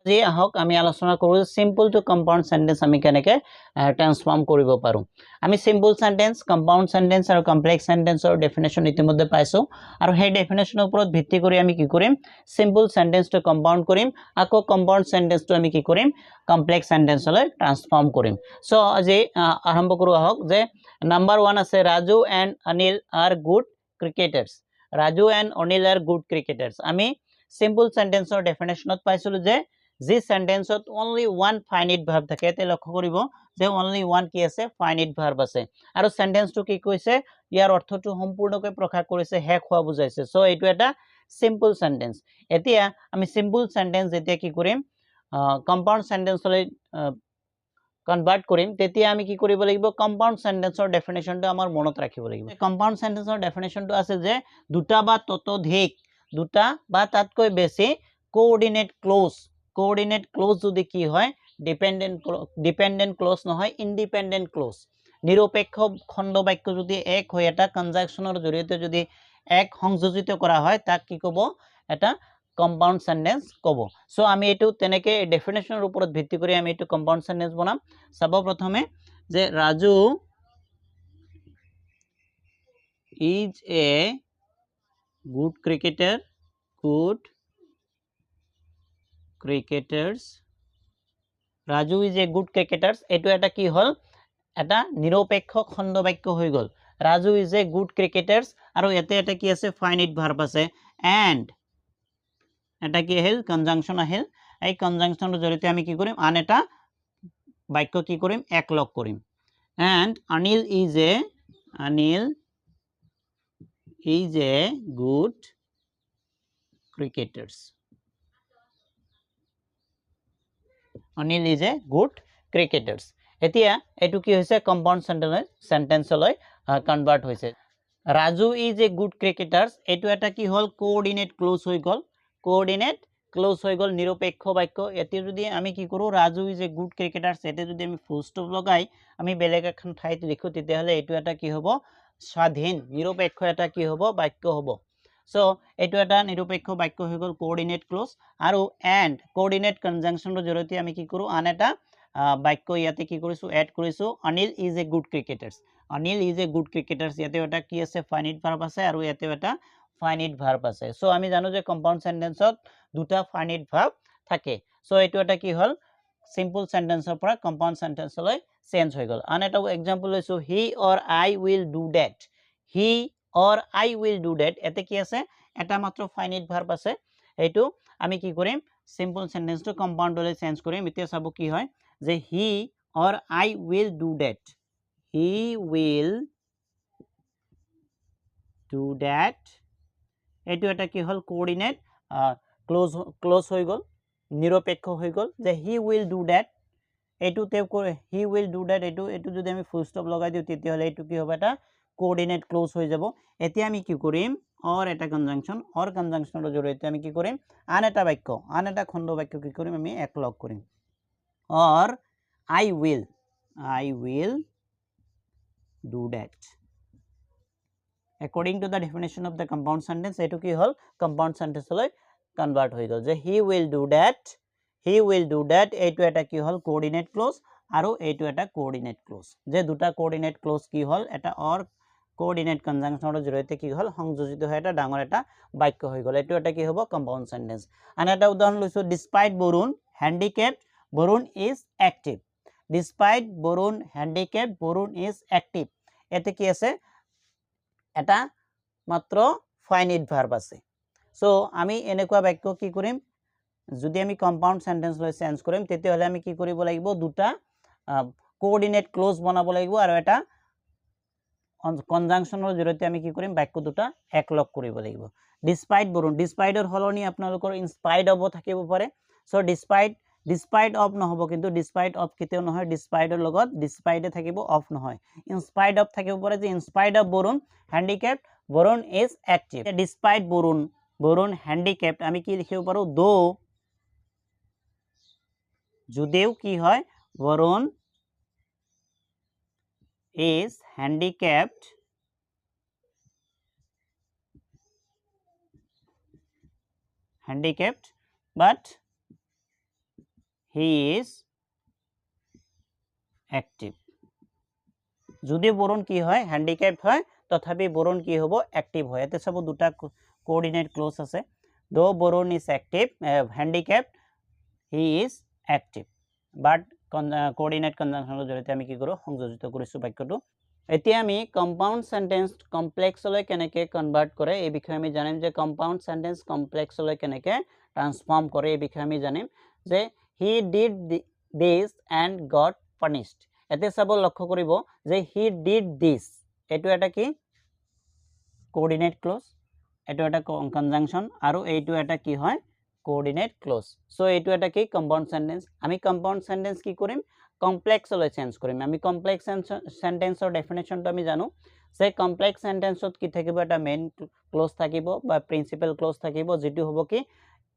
আজি আহক আমি আলোচনা কৰো সিম্পল টু কম্পাউন্ড সেন্টেন্স আমি কেনেকে ট্ৰান্সফৰ্ম কৰিব পাৰো আমি সিম্পল সেন্টেন্স কম্পাউন্ড সেন্টেন্স আৰু কমপ্লেক্স সেন্টেন্সৰ ডেফিনেশন ইতিমধ্যে পাইছো আৰু সেই ডেফিনেশনৰ ওপৰত ভিত্তি কৰি আমি কি কৰিম সিম্পল সেন্টেন্সটো কম্পাউন্ড কৰিম আকৌ কম্পাউন্ড সেন্টেন্সটো আমি কি কৰিম কমপ্লেক্স সেন্টেন্সলৈ ট্ৰান্সফৰ্ম কৰিম সো আজি আৰম্ভ কৰো আহক যে নাম্বাৰ 1 আছে Raju and Anil are good cricketers Raju and Anil are good cricketers আমি সিম্পল সেন্টেন্সৰ ডেফিনেশনত পাইছিলো যে যি সেন্টেন্সত only one finite verb থাকে তে লক্ষ্য কৰিব যে only one কি আছে finite verb আছে আৰু সেন্টেন্সটো কি কৈছে ইয়াৰ অৰ্থটো সম্পূৰ্ণকৈ প্ৰকাশ কৰিছে হেক হোৱা বুজাইছে সো এইটো এটা সিম্পল সেন্টেন্স এতিয়া আমি সিম্পল সেন্টেন্স যেতিয়া কি কৰিম কম্পাউন্ড সেন্টেন্সলৈ কনভাৰ্ট কৰিম তেতিয়া আমি কি কৰিব লাগিব কম্পাউন্ড সেন্টেন্সৰ ডেফিনেশনটো আমাৰ মনত ৰাখিব লাগিব কম্পাউন্ড সেন্টেন্সৰ ডেফিনেশনটো আছে যে দুটা বা ততোধিক দুটা বা তাতকৈ বেছি কোঅৰ্ডিনেট ক্লজ যদি কি হয় ডিপেন্ডেন্ট ক্লজ নহয় ইন্ডিপেন্ডেন্ট ক্লজ নিৰপেক্ষ খণ্ড বাক্য যদি এক হয় এটা কনজাংশনৰ জৰিয়তে যদি এক সংযোজিত কৰা হয় তাক কি ক'ব এটা কম্পাউন্ড সেন্টেন্স ক'ব সো আমি এটো তেনেকে ডেফিনেশনৰ ওপৰত ভিত্তি কৰি আমি এটো কম্পাউন্ড সেন্টেন্স বনাম সব প্ৰথমে যে Raju is a good cricketers Raju is a good cricketers এটো এটা কি হল এটা নিৰপেক্ষ খণ্ড বাক্য হৈ গল Raju is a good cricketers আৰু এতে এটা কি আছে finite verb আছে and এটা কি আহিল কনজাংশন আহিল এই কনজাংশনৰ জৰিয়তে আমি কি কৰিম আন এটা বাক্য কি কৰিম একলগ কৰিম and Anil is a good cricketers Anil is a good cricketers এতিয়া এটো কি হৈছে কম্পাউন্ড সেন্টেন্সলৈ কনভার্ট হৈছে Raju is a good cricketers এটো এটা কি হল কোঅৰ্ডিনেট ক্লজ হৈ গল নিৰপেক্ষ বাক্য এতে যদি আমি কি কৰো Raju is a good cricketers এতে যদি আমি ফুল স্টপ লগাই আমি বেলেগ এখন ঠাইত লিখো তেতিয়া হলে এটো এটা কি হ'ব স্বাধীন নিৰপেক্ষ এটা কি হ'ব বাক্য হ'ব সো এটো এটা নিৰপেক্ষ বাক্য হৈ গল কোঅৰ্ডিনেট ক্লজ আৰু এন্ড কোঅৰ্ডিনেট কনজাংশনৰ জৰিয়তে আমি কি কৰো আন এটা বাক্য ইয়াতে কি কৰিছো এড কৰিছো Anil is a good cricketers ইয়াতে এটা কি আছে ফাইনাইট ভার্ব আছে আৰু ইয়াতে এটা ফাইনাইট ভার্ব আছে সো আমি জানো যে কম্পাউন্ড সেন্টেন্সত দুটা ফাইনাইট ভার্ব থাকে সো এটো এটা কি হল সিম্পল সেন্টেন্সৰ পৰা কম্পাউন্ড সেন্টেন্সলৈ চেঞ্জ হৈ গল আন এটা एग्जांपल লৈছো he or I will do that এতে কি আছে এটা মাত্ৰ ফাইনাইট ভাৰ্ব আছে এইটো আমি কি কৰিম সিম্পল সেন্টেন্সটো কম্পাউন্ডলৈ চেঞ্জ কৰিম এতিয়া চাব কি হয় যে he or I will do that এইটো এটা কি হল কোঅৰ্ডিনেট ক্লজ হৈ গল নিৰপেক্ষ হৈ গল যে he will do that এইটো তে he will do that এইটো যদি আমি ফুল স্টপ লগাই দিও তেতিয়া হলে এইটো কি হ'ব এটা কোঅৰ্ডিনেট ক্লজ হৈ যাব এতিয়া আমি কি কৰিম or এটা কনজাংশনৰ জৰিয়তে আমি কি কৰিম আন এটা বাক্য আন এটা খণ্ড বাক্য কি কৰিম আমি একলগ কৰিম or I will do that according to the definition of the compound sentence etu ki hol compound sentence লৈ convert হৈ গল যে he will do that etu eta ki hol coordinate clause আৰু etu eta coordinate clause যে দুটা coordinate clause কি হল এটা or coordinate conjunction ৰ জৰিয়তে কি হল সংযোজিত হৈ এটা ডাঙৰ এটা বাক্য হৈ গল এটো এটা কি হ'ব compound sentence আন এটা উদাহৰণ লৈছো despite Borun handicapped Borun is active despite Borun handicapped Borun is active এতে কি আছে এটা মাত্ৰ ফাইনাইট ভাৰ্ব আছে সো আমি এনেকুৱা বাক্য কি কৰিম যদি আমি কম্পাউন্ড সেন্টেন্স লৈ চেঞ্জ কৰিম তেতিয়া হলে আমি কি কৰিব লাগিব দুটা কোঅৰ্ডিনেট ক্লজ বনাব লাগিব আৰু এটা কনজাংশনৰ জৰিয়তে আমি কি কৰিম বাক্য দুটা একলগ কৰিব লাগিব despite Borun despiteৰ হলনি আপোনালোকৰ in spite of থাকিব পাৰে সো despite of নহব কিন্তু despite of কেতিয়াও নহয় despite ৰ লগত despite থাকিব of নহয় in spite of থাকিব পাৰে যে in spite of Borun handicapped Borun is active despite Borun handicapped আমি কি লিখিব পাৰো though যদিও কি হয় Borun is handicapped but he is active. যদি বরণ কি হয় হ্যান্ডিক্যাপ্ট হয় তথাপি বরণ কি হব অ্যাক্টিভ হয়। এতে সব দুটা কোঅর্ডিনেট ক্লোজ আছে। Though born is active handicapped he is active but coordinate কনজাংশনৰ জৰিয়তে আমি কি কৰোঁ সংযোজিত কৰিছোঁ বাক্যটো। এতিয়া আমি কম্পাউণ্ড সেন্টেন্স কমপ্লেক্সলৈ কেনেকৈ কনভাৰ্ট কৰে এই বিষয়ে আমি জানিম যে কম্পাউণ্ড সেন্টেন্স কমপ্লেক্সলৈ কেনেকৈ ট্ৰান্সফৰ্ম কৰে এই বিষয়ে আমি জানিম যে he did this and got punished. এতিয়া চাব লক্ষ্য কৰিব যে হি ডিড দিছ এইটো এটা কি কোঅৰ্ডিনেট ক্লজ, এইটো এটা কনজাংশন আৰু এইটো এটা কি হয় কোঅৰ্ডিনেট ক্লজ। সো এইটো এটা কি কম্পাউণ্ড সেন্টেন্স। আমি কম্পাউণ্ড সেন্টেন্স কি কৰিম কমপ্লেক্সলৈ চেঞ্জ কৰিম। আমি কমপ্লেক্স সেন্টেন্সৰ ডেফিনেশ্যনটো আমি জানো যে কমপ্লেক্স সেন্টেন্সত কি থাকিব এটা মেইন ক্লজ থাকিব বা প্ৰিন্সিপাল ক্লজ থাকিব যিটো হ'ব কি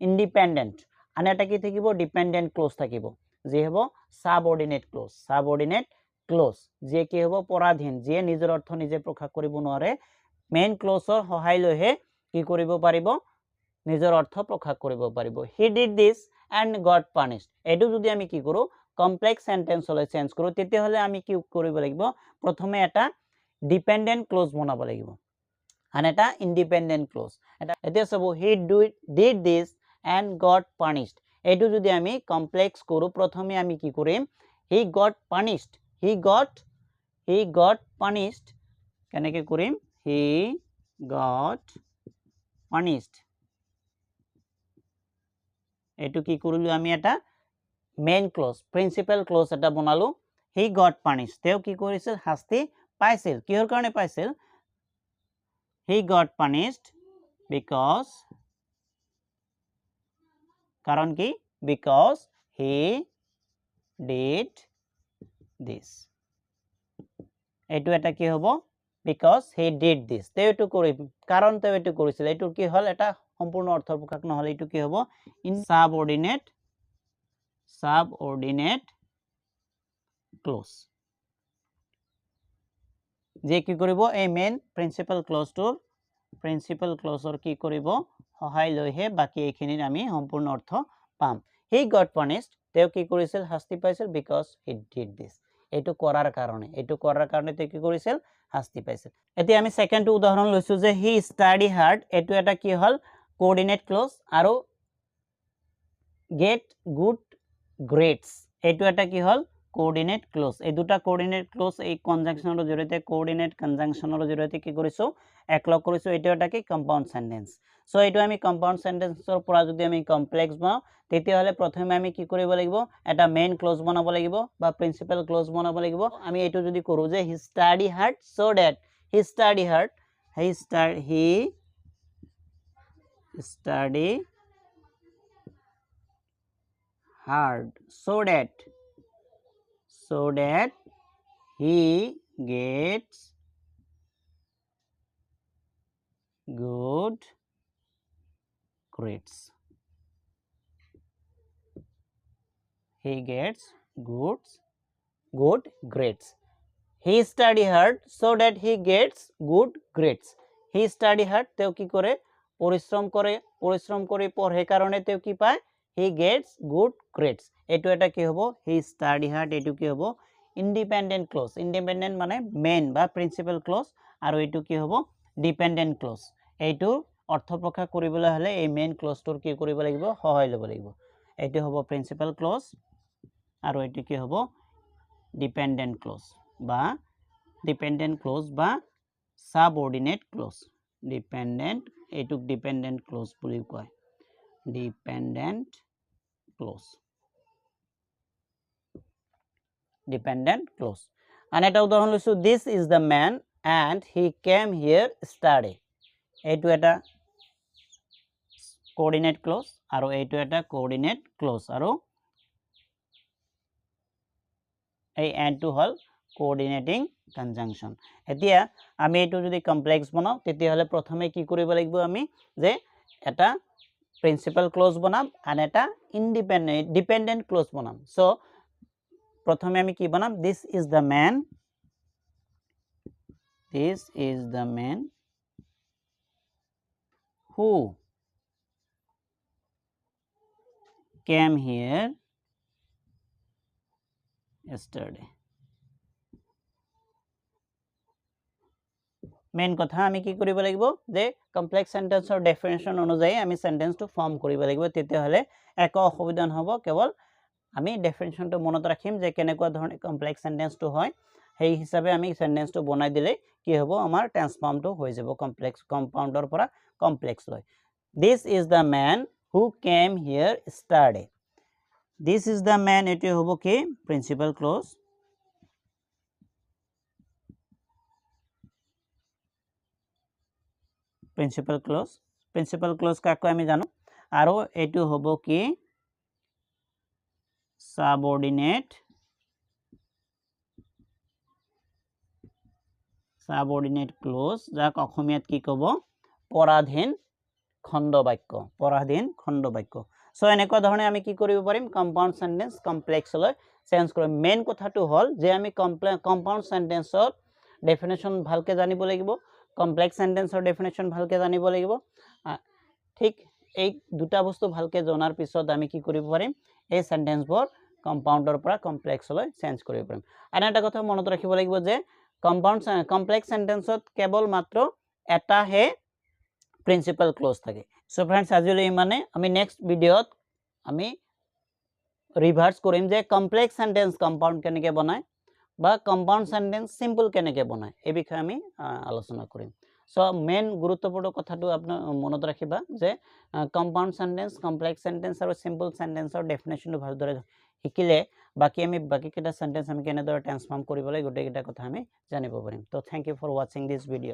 ইণ্ডিপেণ্ডেণ্ট, আন এটা কি থাকিব ডিপেণ্ডেণ্ট ক্লজ থাকিব যি হ'ব সাবঅৰ্ডিনেট ক্লজ। সাবঅৰ্ডিনেট ক্লজ যিয়ে কি হ'ব পৰাধীন, যিয়ে নিজৰ অৰ্থ নিজে প্ৰকাশ কৰিব নোৱাৰে মেইন ক্লজৰ সহায় লৈহে কি কৰিব পাৰিব নিজৰ অৰ্থ প্ৰকাশ কৰিব পাৰিব। He did this and got punished এইটো যদি আমি কি কৰোঁ কমপ্লেক্স সেন্টেন্সলৈ চেঞ্জ কৰোঁ তেতিয়াহ'লে আমি কি কৰিব লাগিব প্ৰথমে এটা ডিপেণ্ডেণ্ট ক্লজ বনাব লাগিব আন এটা ইণ্ডিপেণ্ডেণ্ট ক্লজ। এতিয়া চাব he did this and got punished এইটো যদি আমি কমপ্লেক্স কৰোঁ প্ৰথমে আমি কি কৰিম হি গট পানিছড হি গট পানিছড কেনেকৈ কৰিম হি গট পানিছড এইটো কি কৰিলোঁ আমি এটা মেইন ক্লজ প্ৰিন্সিপাল ক্লজ এটা বনালোঁ। হি গট পানিছড তেওঁ কি কৰিছিল শাস্তি পাইছিল। কিহৰ কাৰণে পাইছিল হি গট পানিছড বিকজ কাৰণ কি বিকজ হি ডিড দিছ এইটো এটা কি হ'ব বিকজ হি ডিড দিছ তেওঁ এইটো কৰিম কাৰণ তেওঁ এইটো কৰিছিল। এইটো কি হ'ল এটা সম্পূৰ্ণ অৰ্থ প্ৰকাশ নহ'লে এইটো কি হ'ব ইন সাবঅৰ্ডিনেট ক্লজ যে কি কৰিব এই মেইন প্ৰিন্সিপাল ক্লজৰ কি কৰিব সহায় লৈহে বাকী এইখিনিৰ আমি সম্পূৰ্ণ অৰ্থ পাম। হি গট পানিছড তেওঁ কি কৰিছিল শাস্তি পাইছিল বিকজ হি ডিড দিছ এইটো কৰাৰ কাৰণে তেওঁ কি কৰিছিল শাস্তি পাইছিল। এতিয়া আমি সেকেন্ডটো উদাহৰণ লৈছোঁ যে হি ষ্টাডি হাৰ্ড এইটো এটা কি হ'ল কোঅৰ্ডিনেট ক্লজ আৰু গেট গুড গ্ৰেডছ এইটো এটা কি হ'ল কোঅৰ্ডিনেট ক্লজ। এই দুটা কোঅৰ্ডিনেট ক্লজ এই কনজাংশনৰ জৰিয়তে কোঅৰ্ডিনেট কনজাংশনৰ জৰিয়তে কি কৰিছোঁ একলগ কৰিছোঁ। এইটো এটা কি কম্পাউণ্ড সেন্টেন্স। সো এইটো আমি কম্পাউণ্ড সেন্টেন্সৰ পৰা যদি আমি কমপ্লেক্স বনাওঁ তেতিয়াহ'লে প্ৰথমে আমি কি কৰিব লাগিব এটা মেইন ক্লজ বনাব লাগিব বা প্ৰিন্সিপাল ক্লজ বনাব লাগিব। আমি এইটো যদি কৰোঁ যে he study hard so that he study hard he study hard so that he gets good grades he gets good grades he study hard so that he gets good grades he study hard তেওঁ কি কৰে পৰিশ্ৰম কৰি পঢ়ে কাৰণে তেওঁ কি পায় he gets good grades এইটো এটা কি হ'ব he study hard এইটো কি হ'ব ইণ্ডিপেণ্ডেণ্ট ক্লজ। ইণ্ডিপেণ্ডেণ্ট মানে মেইন বা প্ৰিন্সিপাল ক্লজ আৰু এইটো কি হ'ব ডিপেণ্ডেণ্ট ক্লজ। এইটো অৰ্থ প্ৰকাশ কৰিবলৈ হ'লে এই মেইন ক্লজটোৰ কি কৰিব লাগিব সহায় ল'ব লাগিব। এইটো হ'ব প্ৰিন্সিপাল ক্লজ আৰু এইটো কি হ'ব ডিপেণ্ডেণ্ট ক্লজ বা সাবঅৰ্ডিনেট ক্লজ। এইটোক ডিপেণ্ডেণ্ট ক্লজ বুলি কয় ডিপেণ্ডেণ্ট ক্লজ। আন এটা উদাহৰণ লৈছোঁ this is the man and he came here study এইটো এটা কোঅৰ্ডিনেট ক্লজ আৰু এইটো এটা কোঅৰ্ডিনেট ক্লজ আৰু এই এণ্ডটো হ'ল কোঅৰ্ডিনেটিং কনজাংশন। এতিয়া আমি এইটো যদি কমপ্লেক্স বনাওঁ তেতিয়াহ'লে প্ৰথমে কি কৰিব লাগিব আমি যে এটা প্ৰিন্সিপাল ক্লজ বনাম আন এটা ডিপেণ্ডেণ্ট ক্লজ বনাম। সো প্ৰথমে আমি কি বনাম this is the man who came here yesterday main কথা আমি কি কৰিব লাগিব যে কমপ্লেক্স সেন্টেন্সৰ ডেফিনেশন অনুযায়ী আমি সেন্টেন্সটো ফৰ্ম কৰিব লাগিব তেতিয়া হলে এক অসুবিধা নহব কেৱল আমি ডেফিনেশনটো মনত ৰাখিম যে কেনেকুৱা ধৰণে কমপ্লেক্স সেন্টেন্সটো হয় সেই হিচাপে আমি সেন্টেন্সটো বনাই দিলে কি হ'ব আমাৰ টেন্স ফৰ্মটো হৈ যাব কমপ্লেক্স কম্পাউন্ডৰ পৰা কমপ্লেক্স লৈ this is the man who came here yesterday this is the man এটো হ'ব কি প্ৰিন্সিপাল ক্লজ প্ৰিন্সিপাল ক্লজ কাকো আমি জানো আৰু এটো হ'ব কি subordinate clause যাক অসমীয়াত কি কব পৰাধীন খণ্ড বাক্য সো এনেকুৱা ধৰণে আমি কি কৰিব পাৰিম কম্পাউণ্ড সেন্টেন্স কমপ্লেক্স লৈ চেঞ্জ কৰিম মেইন কথাটো হল যে আমি কম্পাউণ্ড সেন্টেন্সৰ ডেফিনেশন ভালকে জানিব লাগিব কমপ্লেক্স সেন্টেন্সৰ ডেফিনেশন ভালকে জানিব লাগিব ঠিক এই দুটা বস্তু ভালকে জনাৰ পিছত আমি কি কৰিব পাৰিম এই সেন্টেন্সবোৰ কম্পাউন্ডৰ পৰা কমপ্লেক্স লৈ চেঞ্জ কৰিব পাৰিম আৰু এটা কথা মনত ৰাখিব লাগিব যে কমপ্লেক্স সেন্টেন্সত কেৱল মাত্ৰ এটা হে প্ৰিন্সিপাল ক্লজ থাকে সো फ्रेंड्स আজিলৈ মানে আমি নেক্সট ভিডিওত আমি ৰিভাৰ্স কৰিম যে কমপ্লেক্স সেন্টেন্স কম্পাউন্ড কেনেকৈ বনায় বা কম্পাউন্ড সেন্টেন্স সিম্পল কেনেকৈ বনায় এই বিষয়ে আমি আলোচনা কৰিম সো মেইন গুৰুত্বপূৰ্ণ কথাটো আপোনাৰ মনত ৰাখিবা যে কম্পাউন্ড সেন্টেন্স কমপ্লেক্স সেন্টেন্স আৰু সিম্পল সেন্টেন্সৰ ডেফিনেশনটো ভালদৰে শিকিলে বাকি কেটা সেন্টেন্স আমি কেনেদৰে ট্ৰান্সফৰ্ম কৰিব লাগে গোটেই কেটা কথা আমি জানিব পাৰিম তো thank you for watching this video